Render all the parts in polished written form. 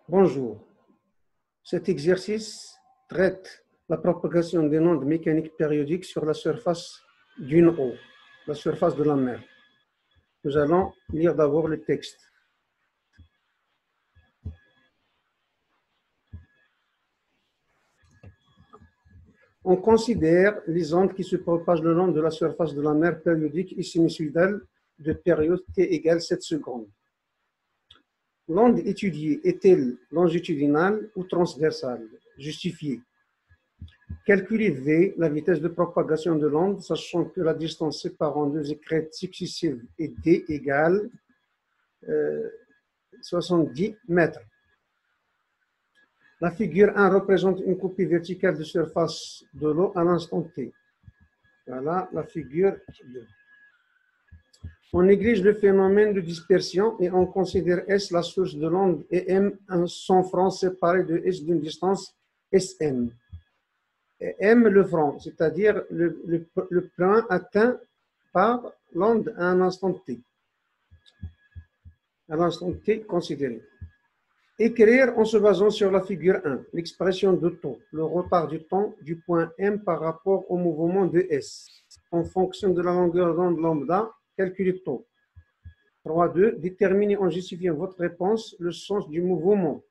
Bonjour. Cet exercice traite la propagation des ondes mécaniques périodiques sur la surface d'une eau, la surface de la mer. Nous allons lire d'abord le texte. On considère les ondes qui se propagent le long de la surface de la mer périodique et sinusoïdale de période t égale 7 secondes. L'onde étudiée est-elle longitudinale ou transversale? Justifié. Calculer V, la vitesse de propagation de l'onde, sachant que la distance séparant deux crêtes successives est D égale 70 mètres. La figure 1 représente une copie verticale de surface de l'eau à l'instant T. Voilà la figure 2. On néglige le phénomène de dispersion et on considère S la source de l'onde et M son franc séparé de S d'une distance SM. Et M le franc, c'est-à-dire le point atteint par l'onde à un instant T. À l'instant T considéré. Écrire en se basant sur la figure 1, l'expression de temps, le retard du temps du point M par rapport au mouvement de S. En fonction de la longueur d'onde lambda, calculer taux. 3.2. Déterminez en justifiant votre réponse le sens du mouvement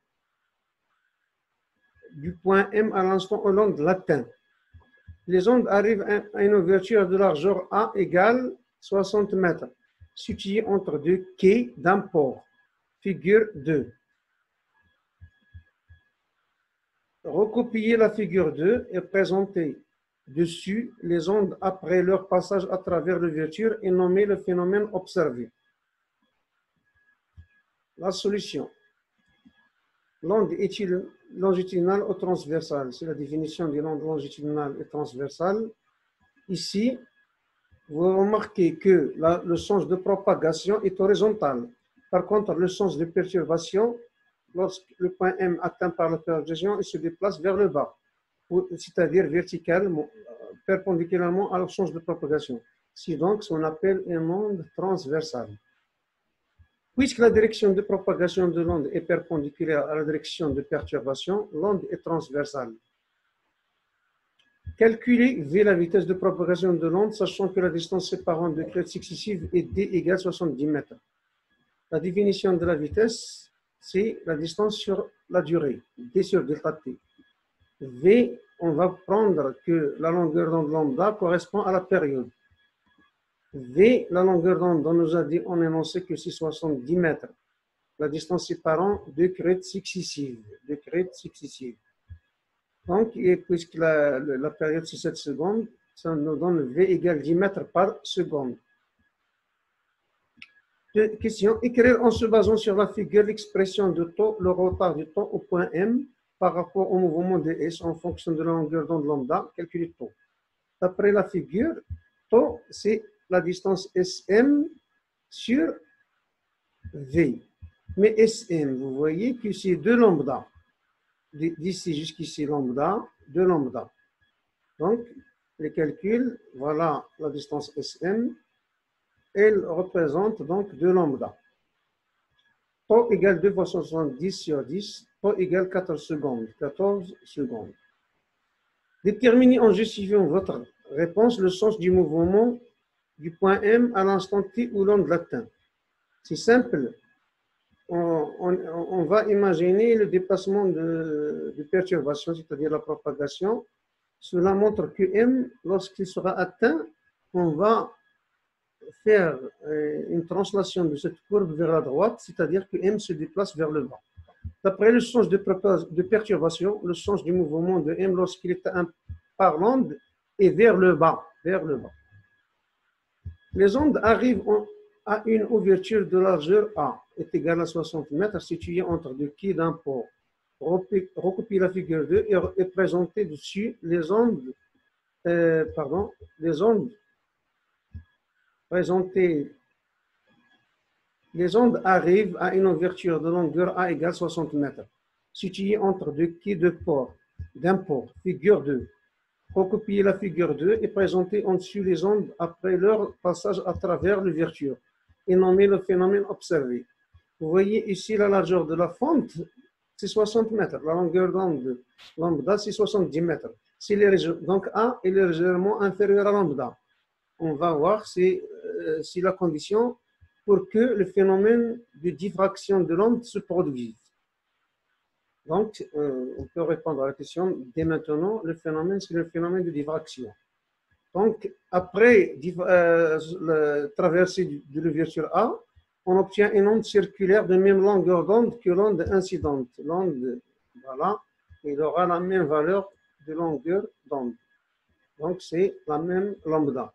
du point M à l'instant où l'onde l'atteint. Les ondes arrivent à une ouverture de largeur A égale 60 mètres, située entre deux quais d'un port. Figure 2. Recopier la figure 2 et présenter dessus les ondes après leur passage à travers l'ouverture et nommer le phénomène observé. La solution. L'onde est-il longitudinale ou transversale? C'est la définition de l'onde longitudinale et transversale. Ici, vous remarquez que le sens de propagation est horizontal. Par contre, le sens de perturbation, lorsque le point M atteint par la perturbation, il se déplace vers le bas, c'est-à-dire verticalement, perpendiculairement à la sens de propagation. C'est donc ce qu'on appelle une onde transversale. Puisque la direction de propagation de l'onde est perpendiculaire à la direction de perturbation, l'onde est transversale. Calculez V la vitesse de propagation de l'onde, sachant que la distance séparant deux crêtes successives est D égale 70 mètres. La définition de la vitesse, c'est la distance sur la durée, D sur delta T. V, on va prendre que la longueur d'onde lambda correspond à la période. V, la longueur d'onde, on nous a dit, on énonçait que c'est 70 mètres. La distance séparant deux crêtes successives. Donc, puisque la période c'est 7 secondes, ça nous donne V égale 10 mètres par seconde. Question. Écrire en se basant sur la figure l'expression de taux, le retard du temps au point M par rapport au mouvement de S en fonction de la longueur d'onde lambda, calculer taux. D'après la figure, taux, c'est la distance SM sur V. Mais SM, vous voyez que c'est 2 lambda. D'ici jusqu'ici lambda, 2 lambda. Donc, les calculs, voilà la distance SM. Elle représente donc 2 lambda. Taux égale 2 fois 70 sur 10, taux égale 14 secondes. Déterminez en justifiant votre réponse le sens du mouvement du point M à l'instant T où l'onde l'atteint. C'est simple. On va imaginer le déplacement de perturbation, c'est-à-dire la propagation. Cela montre que M, lorsqu'il sera atteint, on va faire une translation de cette courbe vers la droite, c'est-à-dire que M se déplace vers le bas. D'après le sens de perturbation, le sens du mouvement de M lorsqu'il est atteint par l'onde est vers le bas. Les ondes arrivent à une ouverture de largeur A, est égale à 60 mètres, située entre deux quais d'un port. Recopiez la figure 2 et présentez dessus les ondes arrivent à une ouverture de longueur A égale 60 mètres, située entre deux quais d'un port. Figure 2. Recopiez la figure 2 et présentez en dessus les ondes après leur passage à travers l'ouverture et nommez le phénomène observé. Vous voyez ici la largeur de la fente, c'est 60 mètres. La longueur d'onde lambda, c'est 70 mètres. Donc A est légèrement inférieur à lambda. On va voir si la condition pour que le phénomène de diffraction de l'onde se produise. Donc, on peut répondre à la question dès maintenant. Le phénomène, c'est le phénomène de diffraction. Donc, après la traversée de l'ouverture A, on obtient une onde circulaire de même longueur d'onde que l'onde incidente. L'onde, voilà, il aura la même valeur de longueur d'onde. Donc, c'est la même lambda.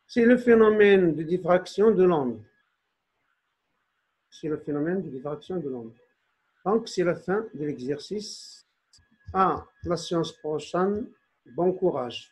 C'est le phénomène de diffraction de l'onde. C'est le phénomène de diffraction de l'onde. Donc, c'est la fin de l'exercice. À la séance prochaine. Bon courage.